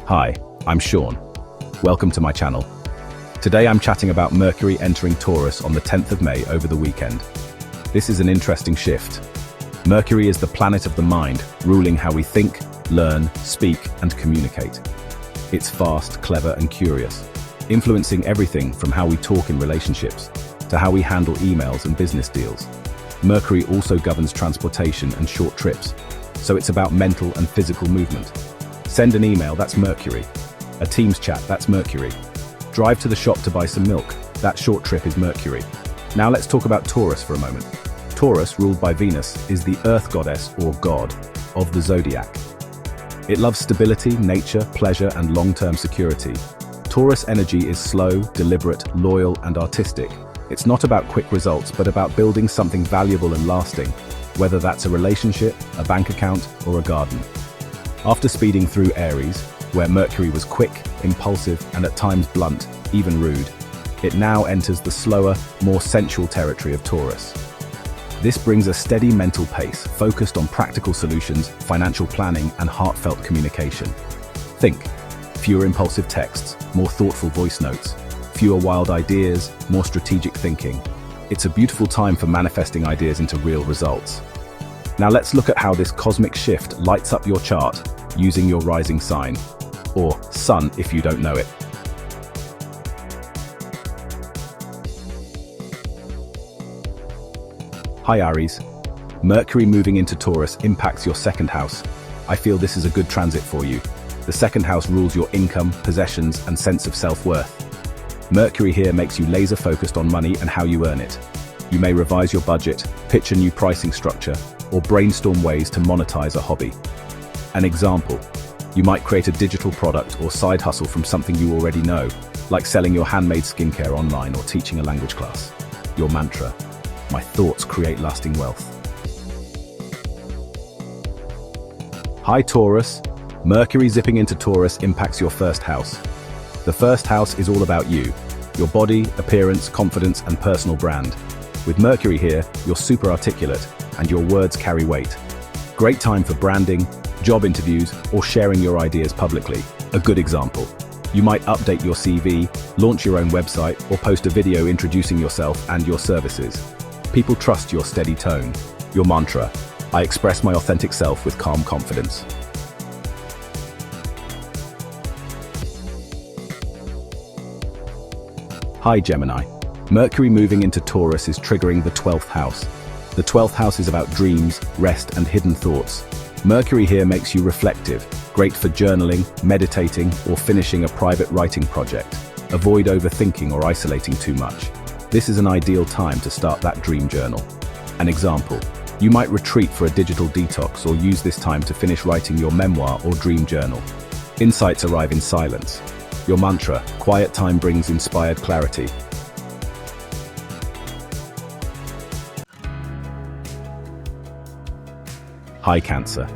Hi, I'm Sean. Welcome to my channel. Today I'm chatting about Mercury entering Taurus on the 10th of May over the weekend. This is an interesting shift. Mercury is the planet of the mind, ruling how we think, learn, speak, and communicate. It's fast, clever, and curious, influencing everything from how we talk in relationships to how we handle emails and business deals. Mercury also governs transportation and short trips, so it's about mental and physical movement. Send an email, that's Mercury. A Teams chat, that's Mercury. Drive to the shop to buy some milk, that short trip is Mercury. Now let's talk about Taurus for a moment. Taurus, ruled by Venus, is the earth goddess or god of the Zodiac. It loves stability, nature, pleasure, and long-term security. Taurus energy is slow, deliberate, loyal, and artistic. It's not about quick results, but about building something valuable and lasting, whether that's a relationship, a bank account, or a garden. After speeding through Aries, where Mercury was quick, impulsive, and at times blunt, even rude, it now enters the slower, more sensual territory of Taurus. This brings a steady mental pace, focused on practical solutions, financial planning, and heartfelt communication. Think: fewer impulsive texts, more thoughtful voice notes, fewer wild ideas, more strategic thinking. It's a beautiful time for manifesting ideas into real results. Now let's look at how this cosmic shift lights up your chart using your rising sign, or sun if you don't know it. Hi Aries. Mercury moving into Taurus impacts your second house. I feel this is a good transit for you. The second house rules your income, possessions, and sense of self-worth. Mercury here makes you laser focused on money and how you earn it. You may revise your budget, pitch a new pricing structure, or brainstorm ways to monetize a hobby. An example: you might create a digital product or side hustle from something you already know, like selling your handmade skincare online or teaching a language class. Your mantra: my thoughts create lasting wealth. Hi Taurus. Mercury zipping into Taurus impacts your first house. The first house is all about you, your body, appearance, confidence, and personal brand. With Mercury here, you're super articulate, and your words carry weight. Great time for branding, job interviews, or sharing your ideas publicly. A good example: you might update your CV, launch your own website, or post a video introducing yourself and your services. People trust your steady tone. Your mantra: I express my authentic self with calm confidence. Hi Gemini. Mercury moving into Taurus is triggering the 12th house. The 12th house is about dreams, rest, and hidden thoughts. Mercury here makes you reflective, great for journaling, meditating, or finishing a private writing project. Avoid overthinking or isolating too much. This is an ideal time to start that dream journal. An example: you might retreat for a digital detox or use this time to finish writing your memoir or dream journal. Insights arrive in silence. Your mantra: quiet time brings inspired clarity. Hi Cancer.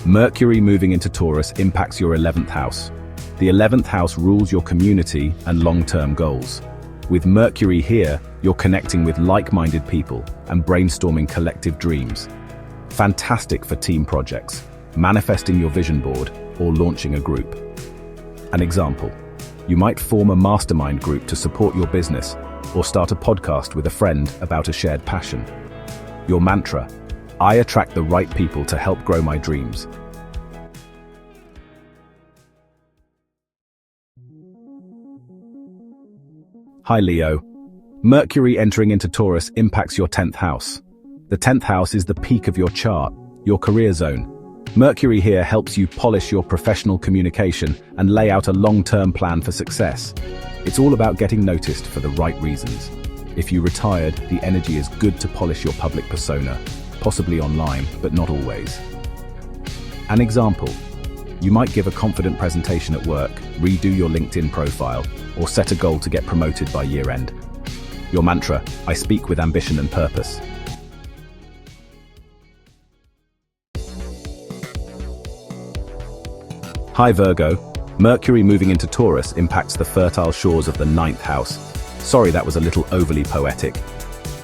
Mercury moving into Taurus impacts your 11th house. The 11th house rules your community and long-term goals. With Mercury here, you're connecting with like-minded people and brainstorming collective dreams. Fantastic for team projects, manifesting your vision board, or launching a group. An example: you might form a mastermind group to support your business, or start a podcast with a friend about a shared passion. Your mantra: I attract the right people to help grow my dreams. Hi Leo. Mercury entering into Taurus impacts your 10th house. The 10th house is the peak of your chart, your career zone. Mercury here helps you polish your professional communication and lay out a long-term plan for success. It's all about getting noticed for the right reasons. If you retired, the energy is good to polish your public persona, possibly online, but not always. An example: you might give a confident presentation at work, redo your LinkedIn profile, or set a goal to get promoted by year-end. Your mantra: I speak with ambition and purpose. Hi Virgo. Mercury moving into Taurus impacts the fertile shores of the 9th house. Sorry, that was a little overly poetic.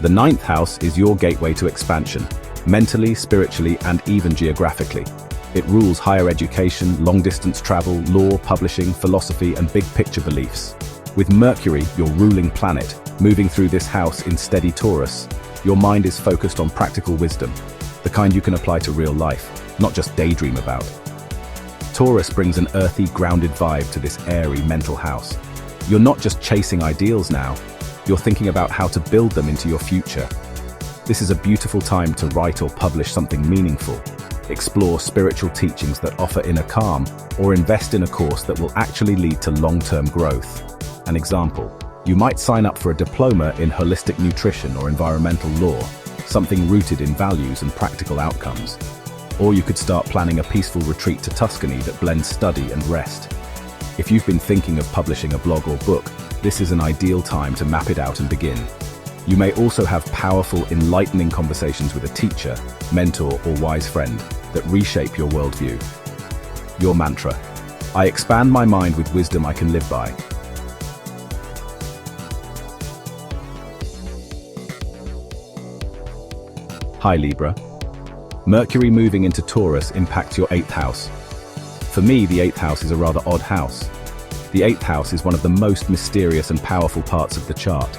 The 9th house is your gateway to expansion, mentally, spiritually, and even geographically. It rules higher education, long-distance travel, law, publishing, philosophy, and big-picture beliefs. With Mercury, your ruling planet, moving through this house in steady Taurus, your mind is focused on practical wisdom, the kind you can apply to real life, not just daydream about. Taurus brings an earthy, grounded vibe to this airy mental house. You're not just chasing ideals now, you're thinking about how to build them into your future. This is a beautiful time to write or publish something meaningful, explore spiritual teachings that offer inner calm, or invest in a course that will actually lead to long-term growth. An example, you might sign up for a diploma in holistic nutrition or environmental law, something rooted in values and practical outcomes. Or you could start planning a peaceful retreat to Tuscany that blends study and rest. If you've been thinking of publishing a blog or book, this is an ideal time to map it out and begin. You may also have powerful, enlightening conversations with a teacher, mentor, or wise friend that reshape your worldview. Your mantra: I expand my mind with wisdom I can live by. Hi Libra. Mercury moving into Taurus impacts your 8th house. For me, the 8th house is a rather odd house. The 8th house is one of the most mysterious and powerful parts of the chart.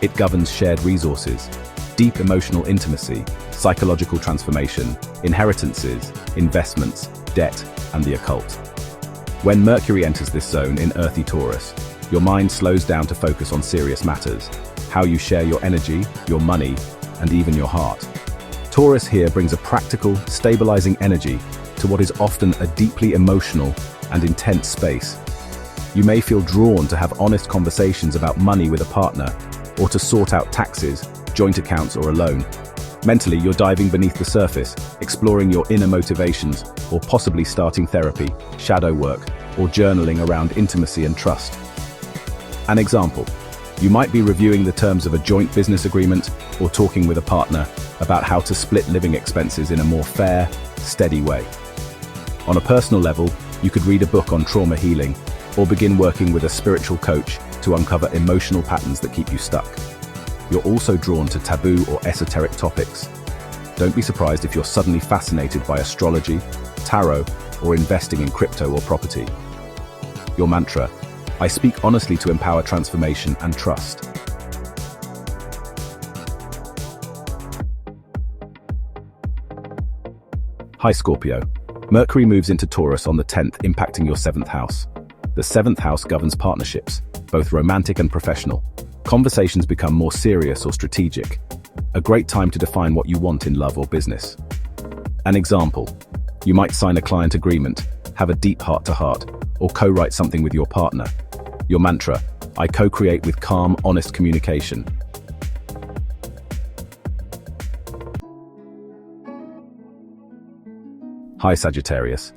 It governs shared resources, deep emotional intimacy, psychological transformation, inheritances, investments, debt, and the occult. When Mercury enters this zone in earthy Taurus, your mind slows down to focus on serious matters, how you share your energy, your money, and even your heart. Taurus here brings a practical, stabilizing energy to what is often a deeply emotional and intense space. You may feel drawn to have honest conversations about money with a partner, or to sort out taxes, joint accounts, or a loan. Mentally, you're diving beneath the surface, exploring your inner motivations, or possibly starting therapy, shadow work, or journaling around intimacy and trust. An example, you might be reviewing the terms of a joint business agreement, or talking with a partner about how to split living expenses in a more fair, steady way. On a personal level, you could read a book on trauma healing, or begin working with a spiritual coach to uncover emotional patterns that keep you stuck. You're also drawn to taboo or esoteric topics. Don't be surprised if you're suddenly fascinated by astrology, tarot, or investing in crypto or property. Your mantra: I speak honestly to empower transformation and trust. Hi Scorpio. Mercury moves into Taurus on the 10th, impacting your 7th house. The 7th house governs partnerships, both romantic and professional. Conversations become more serious or strategic. A great time to define what you want in love or business. An example, you might sign a client agreement, have a deep heart-to-heart, or co-write something with your partner. Your mantra: I co-create with calm, honest communication. Hi Sagittarius.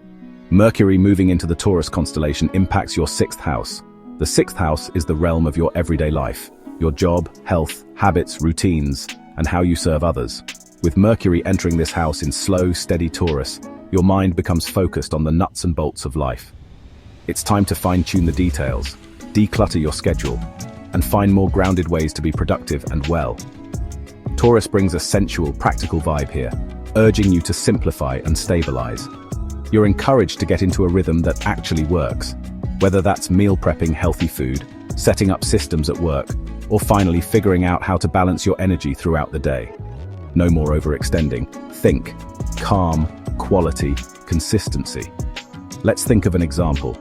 Mercury moving into the Taurus constellation impacts your 6th house. The 6th house is the realm of your everyday life, your job, health, habits, routines, and how you serve others. With Mercury entering this house in slow, steady Taurus, your mind becomes focused on the nuts and bolts of life. It's time to fine-tune the details, declutter your schedule, and find more grounded ways to be productive and well. Taurus brings a sensual, practical vibe here, urging you to simplify and stabilize. You're encouraged to get into a rhythm that actually works, whether that's meal prepping healthy food, setting up systems at work, or finally figuring out how to balance your energy throughout the day. No more overextending. Think calm, quality, consistency. Let's think of an example.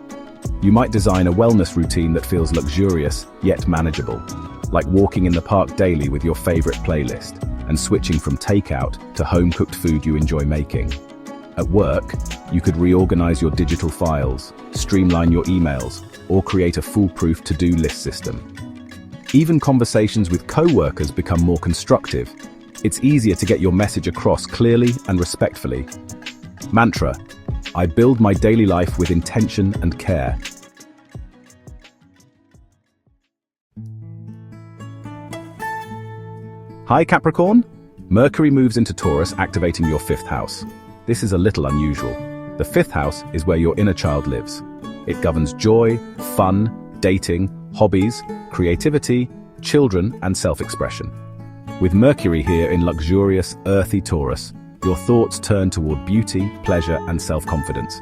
You might design a wellness routine that feels luxurious yet manageable, like walking in the park daily with your favorite playlist and switching from takeout to home-cooked food you enjoy making. At work, you could reorganize your digital files, streamline your emails, or create a foolproof to-do list system. Even conversations with co-workers become more constructive. It's easier to get your message across clearly and respectfully. Mantra: I build my daily life with intention and care. Hi Capricorn. Mercury moves into Taurus, activating your 5th house. This is a little unusual. The 5th house is where your inner child lives. It governs joy, fun, dating, hobbies, creativity, children, and self-expression. With Mercury here in luxurious, earthy Taurus, Your thoughts turn toward beauty, pleasure, and self-confidence,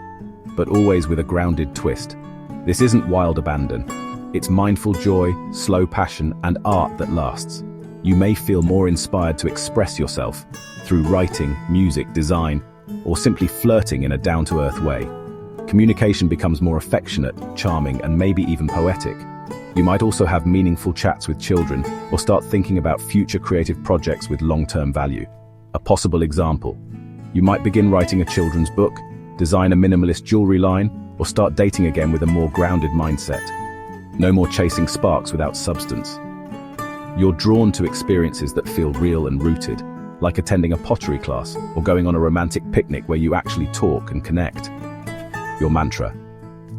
but always with a grounded twist. This isn't wild abandon. It's mindful joy, slow passion, and art that lasts. You may feel more inspired to express yourself through writing, music, design, or simply flirting in a down-to-earth way. Communication becomes more affectionate, charming, and maybe even poetic. You might also have meaningful chats with children or start thinking about future creative projects with long-term value. A possible example: you might begin writing a children's book, design a minimalist jewelry line, or start dating again with a more grounded mindset. No more chasing sparks without substance. You're drawn to experiences that feel real and rooted, like attending a pottery class or going on a romantic picnic where you actually talk and connect. Your mantra: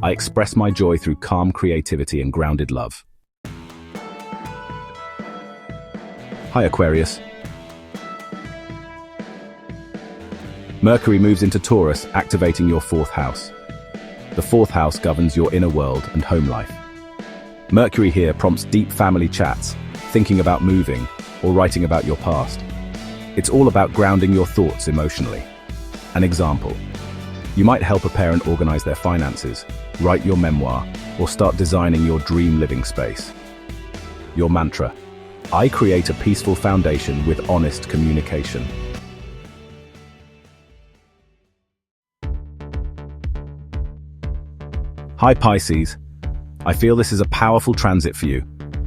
I express my joy through calm creativity and grounded love. Hi Aquarius. Mercury moves into Taurus, activating your fourth house. The fourth house governs your inner world and home life. Mercury here prompts deep family chats, thinking about moving, or writing about your past. It's all about grounding your thoughts emotionally. An example: you might help a parent organize their finances, write your memoir, or start designing your dream living space. Your mantra: I create a peaceful foundation with honest communication. Hi Pisces. I feel this is a powerful transit for you.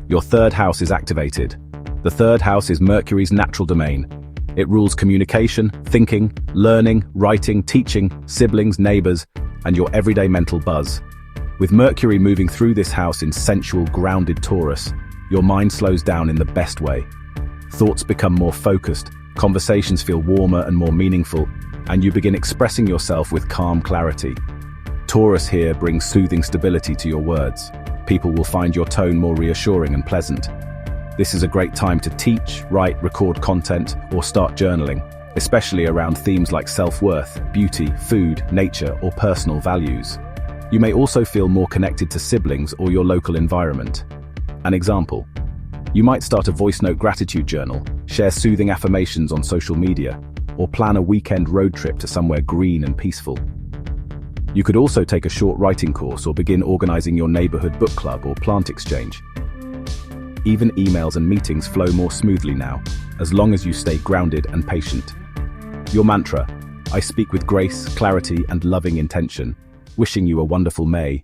Your third house is activated. The third house is Mercury's natural domain. It rules communication, thinking, learning, writing, teaching, siblings, neighbors, and your everyday mental buzz. With Mercury moving through this house in sensual, grounded Taurus, your mind slows down in the best way. Thoughts become more focused, conversations feel warmer and more meaningful, and you begin expressing yourself with calm clarity. Taurus here brings soothing stability to your words. People will find your tone more reassuring and pleasant. This is a great time to teach, write, record content, or start journaling, especially around themes like self-worth, beauty, food, nature, or personal values. You may also feel more connected to siblings or your local environment. An example: you might start a voice note gratitude journal, share soothing affirmations on social media, or plan a weekend road trip to somewhere green and peaceful. You could also take a short writing course or begin organizing your neighborhood book club or plant exchange. Even emails and meetings flow more smoothly now, as long as you stay grounded and patient. Your mantra: I speak with grace, clarity, and loving intention. Wishing you a wonderful May.